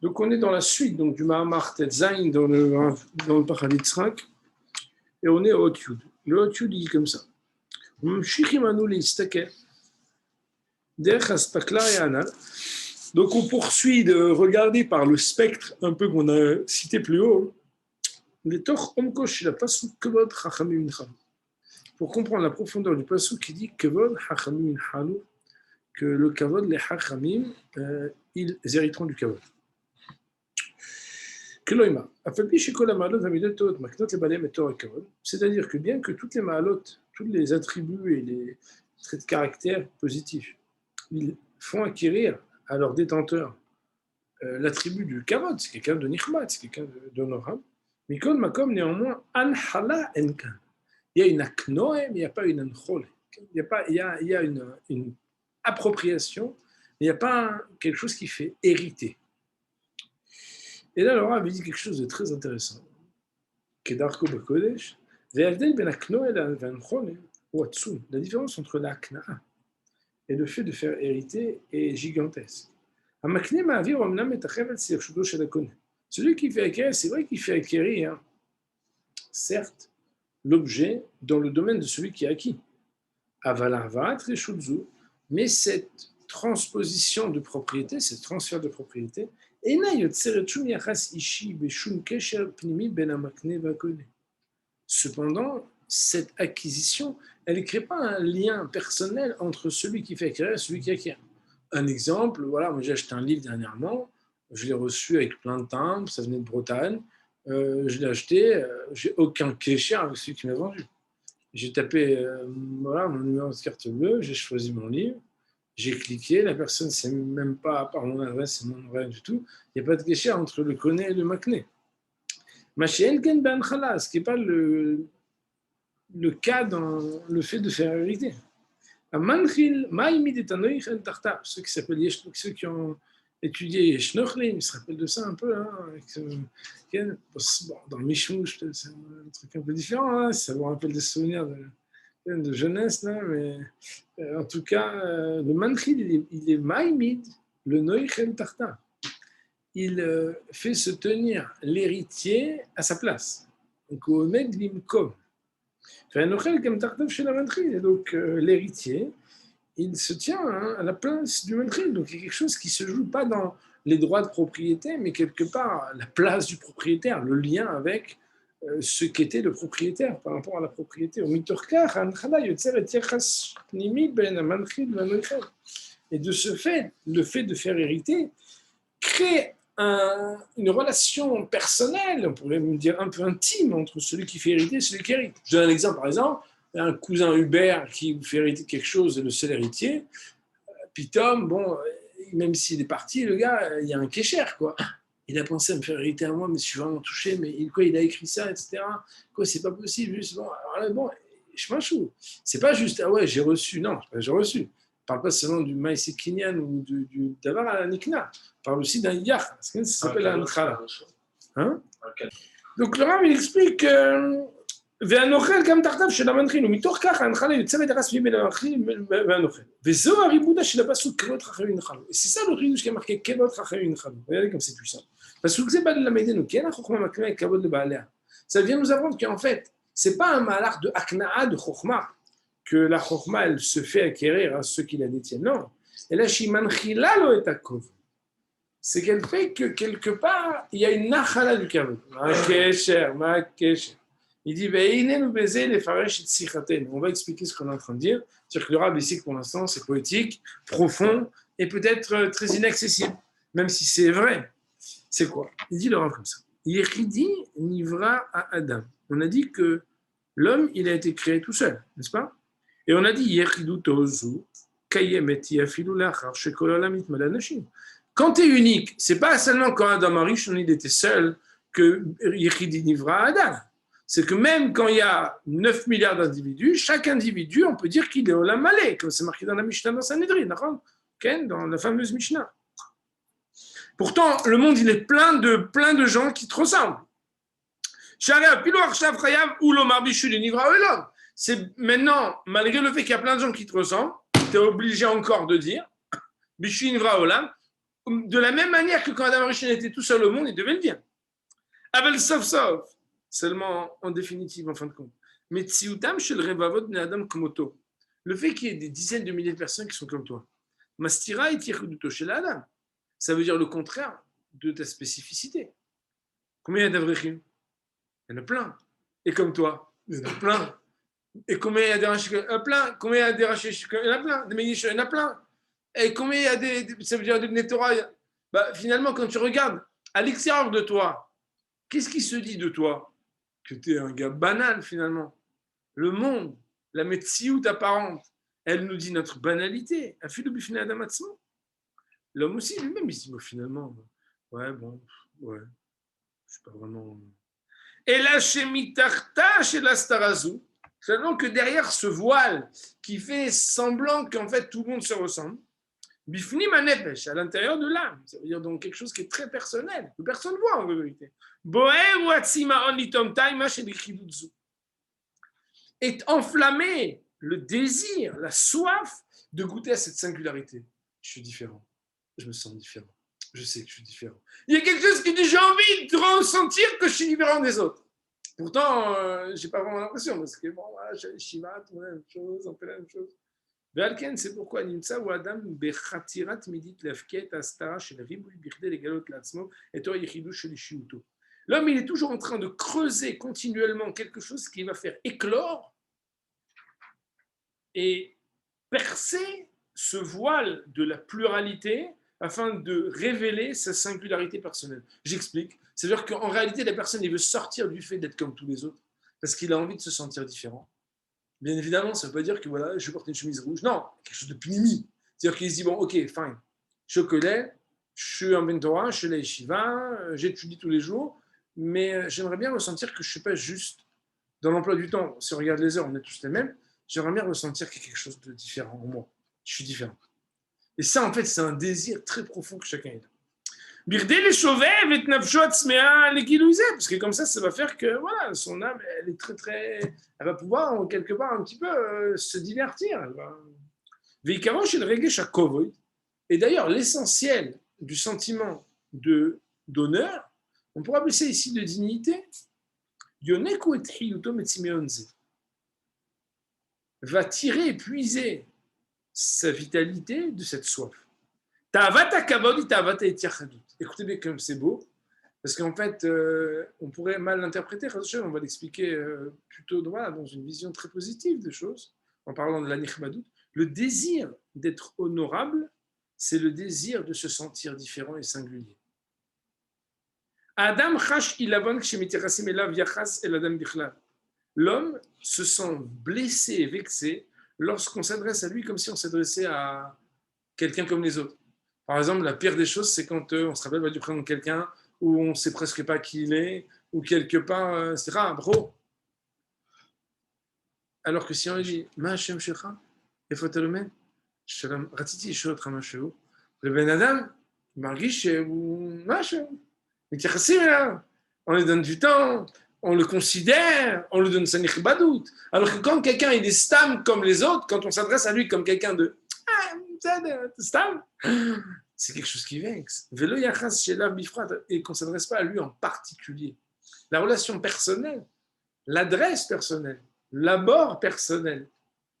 Donc, on est dans la suite donc, du Mahamar Tetzain dans le Parashat Yitzhak, et on est au Hot Yud. Le Hot Yud dit comme ça. Donc, on poursuit de regarder par le spectre un peu qu'on a cité plus haut, pour comprendre la profondeur du pasuk qui dit Kevod Hachamim Halu, que le Kavod, les Hachamim, ils hériteront du Kavod. C'est-à-dire que bien que toutes les ma'alot, tous les attributs et les traits de caractère positifs, ils font acquérir à leur détenteur l'attribut du kavod, c'est quelqu'un de nichmat, c'est quelqu'un d'honorable. Mikol makom néanmoins al-hala enkan. Il y a une aknoem, il n'y a pas une anchol. Il y a une appropriation, mais il n'y a pas quelque chose qui fait hériter. Et là, Laura avait dit quelque chose de très intéressant. Kedarko Bakodesh, la différence entre l'akna'a et le fait de faire hériter est gigantesque. Celui qui fait acquérir, c'est vrai qu'il fait acquérir, certes, l'objet dans le domaine de celui qui a acquis. Mais cette transposition de propriété, ce transfert de propriété, cependant, cette acquisition, elle ne crée pas un lien personnel entre celui qui fait acquérir et celui qui acquiert. Un exemple, voilà, moi j'ai acheté un livre dernièrement, je l'ai reçu avec plein de timbres, ça venait de Bretagne, je l'ai acheté, j'ai aucun kécher avec celui qui m'a vendu. J'ai tapé voilà, mon numéro de carte bleue, j'ai choisi mon livre, j'ai cliqué, la personne ne sait même pas, à part mon adresse et mon nom, rien du tout, il n'y a pas de kécher entre le koné et le makné. Ce qui n'est pas le cas dans le fait de faire hériter. Ceux qui s'appellent ceux qui ont étudié Yeshnochlim, ils se rappellent de ça un peu. Hein, dans le Mishmouch, c'est un truc un peu différent. Hein, ça vous rappelle des souvenirs de jeunesse, là, mais en tout cas, le Manchil, il est Maïmid, le Noichel Tarta. Il fait se tenir l'héritier à sa place. Donc, au Meglimkom. Donc, l'héritier, il se tient à la place du Manchil. Donc, il y a quelque chose qui ne se joue pas dans les droits de propriété, mais quelque part, la place du propriétaire, le lien avec ce qu'était le propriétaire par rapport à la propriété. Et de ce fait, le fait de faire hériter crée une relation personnelle, on pourrait me dire un peu intime, entre celui qui fait hériter et celui qui hérite. Je donne un exemple, par exemple, un cousin Hubert qui vous fait hériter quelque chose et le seul héritier, puis Tom, bon, même s'il est parti, le gars, il y a un kécher, quoi. Il a pensé à me faire hériter à moi, mais je suis vraiment touché, mais il a écrit ça, etc. Quoi, c'est pas possible, juste, bon, alors là, bon, je m'en chou. C'est pas juste, ah ouais, j'ai reçu, non, j'ai reçu. On ne parle pas seulement du Maïsé Kinyan ou du Davar à la Nikna. On parle aussi d'un Yach, parce que ça s'appelle un Khala. Hein? Donc le Rav, il explique והנוכל גם תחתיו של המנחין, ומתוך כך ההנחלה יוצא ודרס בין המנחין והנוכל. וזו הריבודה של הפסוק כבוד חכמים ינחלו. C'est ça le חידוש qui est marqué כבוד חכמים ינחלו. Regardez comme c'est puissant. פסוק זה בא ללמדנו, כי אין החוכמה מקנה כבוד לבעליה. Ça vient nous apprendre qu'en fait, c'est pas un malach de akna'a, de chokhma, que la chokhma, elle se fait acquérir à ceux qui la détiennent. Non. Et là, shimanchila lo et akov. C'est qu'elle fait que quelque part, il y a une nachala du kavod. Ma kesher. Il dit, on va expliquer ce qu'on est en train de dire. C'est-à-dire que le Rav ici, pour l'instant, c'est poétique, profond et peut-être très inaccessible, même si c'est vrai. C'est quoi? Il dit le Rav comme ça. Yechidi nivra à Adam. On a dit que l'homme, il a été créé tout seul, n'est-ce pas? Et on a dit, Yechidu tozu, kayemet yafilu lachar, shekol olam itmala nashim. Quand tu es unique, c'est pas seulement quand Adam Arishon, il était seul, que Yechidi nivra à Adam. C'est que même quand il y a 9 milliards d'individus, chaque individu, on peut dire qu'il est Olam Malé, comme c'est marqué dans la Mishnah dans Sanhedrin, dans la fameuse Mishnah. Pourtant, le monde, il est plein de gens qui te ressemblent. C'est maintenant, malgré le fait qu'il y a plein de gens qui te ressemblent, tu es obligé encore de dire, Bishu Nivra Olam, de la même manière que quand Adam Rishon était tout seul au monde, il devait le dire. Aval sauf, seulement en définitive, en fin de compte. Mais tsiutam shel revavot bnei Adam kmoto. Le fait qu'il y ait des dizaines de milliers de personnes qui sont comme toi. Mastira et tirkuduto shel Adam. Ça veut dire le contraire de ta spécificité. Combien il y a d'Avrechim? Il y en a plein. Et comme toi, il y en a plein. Et combien il y a des rachis? Il y en a plein. Combien il y a des rachis? Il y en a plein. Des méniches, il y en a plein. Et combien il y a ça veut dire des Bnei-Torah? Bah, finalement, quand tu regardes à l'extérieur de toi, qu'est-ce qui se dit de toi? Que tu es un gars banal, finalement. Le monde, la médecine apparente, elle nous dit notre banalité. L'homme aussi, lui-même, il se dit, finalement, ouais, bon, ouais, je suis pas vraiment. Et là, chez Mitarta, chez l'Astarazou, seulement que derrière ce voile qui fait semblant qu'en fait tout le monde se ressemble, Bifni manefesh, à l'intérieur de l'âme, ça veut dire donc quelque chose qui est très personnel, que personne ne voit en vérité. Boer ou atzima on litom taima chez les chidutzu. Est enflammé le désir, la soif de goûter à cette singularité. Je suis différent, je me sens différent, je sais que je suis différent. Il y a quelque chose qui dit j'ai envie de ressentir que je suis différent des autres. Pourtant, je n'ai pas vraiment l'impression, parce que bon, voilà, j'ai Shiva, tout la même chose, on fait la même chose. Valken, c'est pourquoi Nimsa ou Adam Bechatirat Midit Lefket Astara chez le Riboui Birde les Galot Latsmo et toi Yechidou chez les Shiuto. L'homme, il est toujours en train de creuser continuellement quelque chose qui va faire éclore et percer ce voile de la pluralité afin de révéler sa singularité personnelle. J'explique. C'est-à-dire qu'en réalité, la personne, il veut sortir du fait d'être comme tous les autres parce qu'il a envie de se sentir différent. Bien évidemment, ça ne veut pas dire que voilà, je porte une chemise rouge. Non, quelque chose de pnimi. C'est-à-dire qu'il se dit, bon, ok, fine, je connais, je suis en Bentora, je suis à la Yeshiva, j'étudie tous les jours, mais j'aimerais bien ressentir que je ne suis pas juste dans l'emploi du temps. Si on regarde les heures, on est tous les mêmes. J'aimerais bien ressentir qu'il y a quelque chose de différent en moi. Je suis différent. Et ça, en fait, c'est un désir très profond que chacun a. Birdé les chauvettes et nafshot les kilouisés, parce que comme ça va faire que voilà, son âme, elle est très très, elle va pouvoir quelque part un petit peu se divertir. Veikaro chez le reggae chakovoy. Et d'ailleurs, l'essentiel du sentiment d'honneur, on pourrait appeler ça ici de dignité. Yoneku et hiyuto metsimeonze va tirer et puiser sa vitalité de cette soif. Écoutez bien comme c'est beau, parce qu'en fait, on pourrait mal l'interpréter. On va l'expliquer plutôt dans une vision très positive des choses, en parlant de la nichmadout. Le désir d'être honorable, c'est le désir de se sentir différent et singulier. Adam chash ilavon kshemiterassim elav yachas el adam bichlal. L'homme se sent blessé et vexé lorsqu'on s'adresse à lui comme si on s'adressait à quelqu'un comme les autres. Par exemple, la pire des choses, c'est quand on se rappelle du prénom de quelqu'un où on ne sait presque pas qui il est, ou quelque part, c'est rare, bro. Alors que si on lui dit, Ma Hashem Shecha, et faut te le mettre, Shalom, Ratiti Shot Ramashou, le Ben Adam, Margish, ou Machem, on lui donne du temps, on le considère, on lui donne sa nichbadout. Alors que quand quelqu'un est des stam comme les autres, quand on s'adresse à lui comme quelqu'un de stam, c'est quelque chose qui vexe. Et qu'on ne s'adresse pas à lui en particulier. La relation personnelle, l'adresse personnelle, l'abord personnel,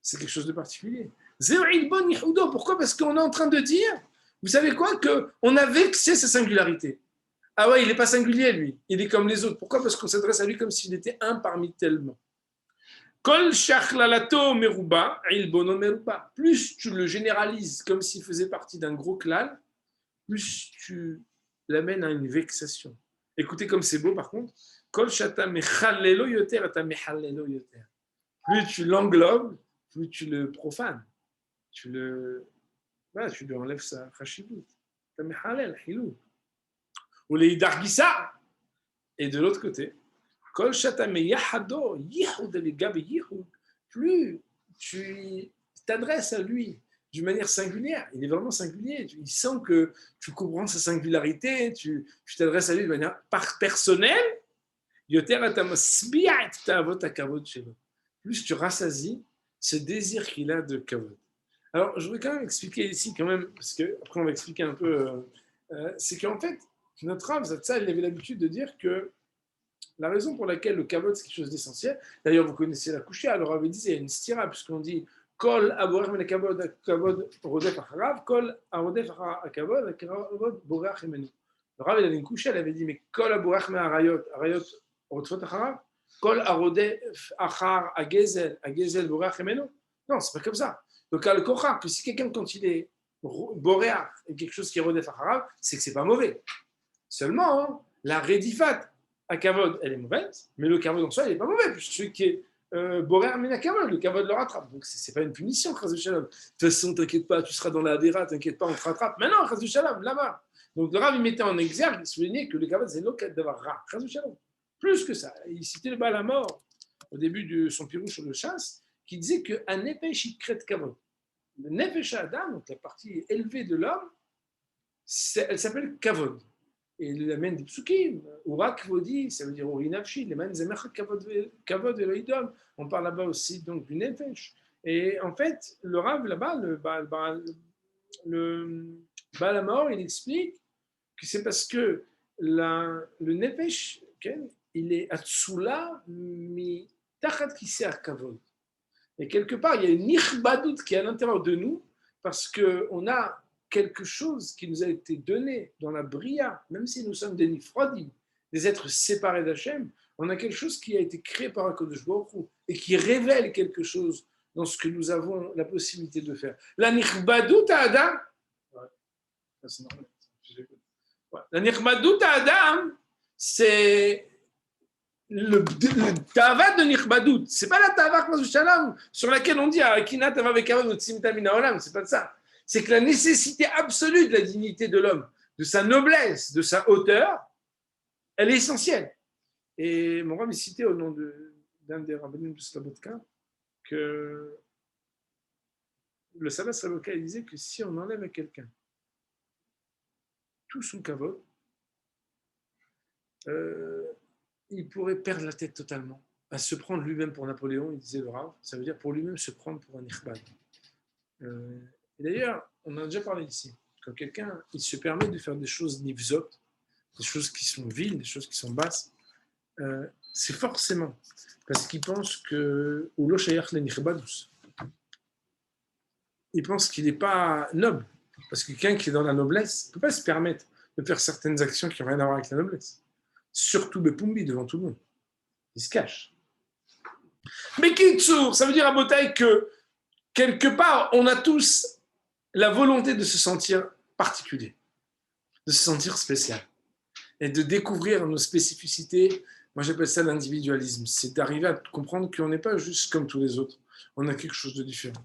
c'est quelque chose de particulier. Pourquoi? Parce qu'on est en train de dire, vous savez quoi, qu'on a vexé sa singularité. Ah ouais, il n'est pas singulier, lui. Il est comme les autres. Pourquoi? Parce qu'on s'adresse à lui comme s'il était un parmi tellement. Kol shachlalato meruba, ilbono meruba. Plus tu le généralises comme s'il faisait partie d'un gros clan, plus tu l'amènes à une vexation. Écoutez comme c'est beau par contre. Kol shata mechalelo yoter, ata mechalelo yoter. Plus tu l'englobes, plus tu le profanes. Tu lui enlèves sa chashivut. Ta mechalel, hilou. Ou les dargissa. Et de l'autre côté, Kol shata meyahado, yihud gabe yihud. Plus tu t'adresses à lui d'une manière singulière, il est vraiment singulier, il sent que tu comprends sa singularité, tu t'adresses à lui de manière personnelle, plus tu rassasies ce désir qu'il a de kavod. Alors, je voudrais quand même expliquer ici, quand même, parce qu'après on va expliquer un peu c'est qu'en fait, notre Rav Zatzal, il avait l'habitude de dire que la raison pour laquelle le kavod, c'est quelque chose d'essentiel, d'ailleurs, vous connaissez la couchia, alors avait dit, il y a une stira, puisqu'on dit Kol aborach men kavod, kavod rodef acharav, Kol arodef akavod, kavod borach emenu. Le Rav, il avait une couchia, il avait dit, mais Kol aborach men arayot, arayot rodfot acharav, Kol arodef achar agezel, agezel borach emenu. Non, c'est pas comme ça. Donc, al kocha, que si quelqu'un, quand il est boréach, et quelque chose qui est rodef acharav, c'est que c'est pas mauvais. Seulement, hein, la redifat à kavod, elle est mauvaise, mais le kavod en soi, il n'est pas mauvais, puisque celui qui est borer amène à kavod, le kavod le rattrape. Donc, ce n'est pas une punition, chas de shalom. De toute façon, t'inquiète pas, tu seras dans la hadéra, t'inquiète pas, on te rattrape. Mais non, chas de shalom, là-bas. Donc, le Rav, il mettait en exergue, il soulignait que le kavod, c'est l'occasion d'avoir ra, chas de shalom. Plus que ça, il citait le bal à mort au début de son pirou sur le chasse, qui disait qu'un nefesh, il crée de kavod. Le nefesh adam, donc la partie élevée de l'homme, elle s'appelle kavod. Et il amène des psukim, Urak Vodi, ça veut dire Urinavshi, les mains Zemecha Kavod Eloïdom. On parle là-bas aussi donc du Nefesh. Et en fait, le Rav là-bas, le Balamor, il explique que c'est parce que le Nefesh, il est Atsula mi Tachat Kiseh Kavod. Et quelque part, il y a une Ichbadout qui est à l'intérieur de nous parce qu'on a quelque chose qui nous a été donné dans la bria, même si nous sommes des nifrodim, des êtres séparés d'Hachem, on a quelque chose qui a été créé par HaKadosh Baruch Hu et qui révèle quelque chose dans ce que nous avons la possibilité de faire. La nichbadout à Adam, c'est normal. La nichbadout à Adam, c'est le tavat de nichbadout. C'est pas la tavat sur laquelle on dit Akina tava vekavod utzimta min haolam, c'est pas de ça. C'est que la nécessité absolue de la dignité de l'homme, de sa noblesse, de sa hauteur, elle est essentielle. Et mon rab est cité au nom d'un des rabbinim de Slobodka que le sabbat Slobodka disait que si on enlève à quelqu'un tout son kavod, il pourrait perdre la tête totalement, à se prendre lui-même pour Napoléon, il disait le Rav, ça veut dire pour lui-même se prendre pour un ikhbad. Et d'ailleurs, on en a déjà parlé ici. Quand quelqu'un il se permet de faire des choses nivzot, des choses qui sont viles, des choses qui sont basses, c'est forcément parce qu'il pense que il pense qu'il n'est pas noble. Parce que quelqu'un qui est dans la noblesse ne peut pas se permettre de faire certaines actions qui n'ont rien à voir avec la noblesse. Surtout Bepumbi devant tout le monde. Il se cache. Mais Kitsour, ça veut dire à Botaï que quelque part, on a tous la volonté de se sentir particulier, de se sentir spécial et de découvrir nos spécificités. Moi, j'appelle ça l'individualisme. C'est d'arriver à comprendre qu'on n'est pas juste comme tous les autres. On a quelque chose de différent.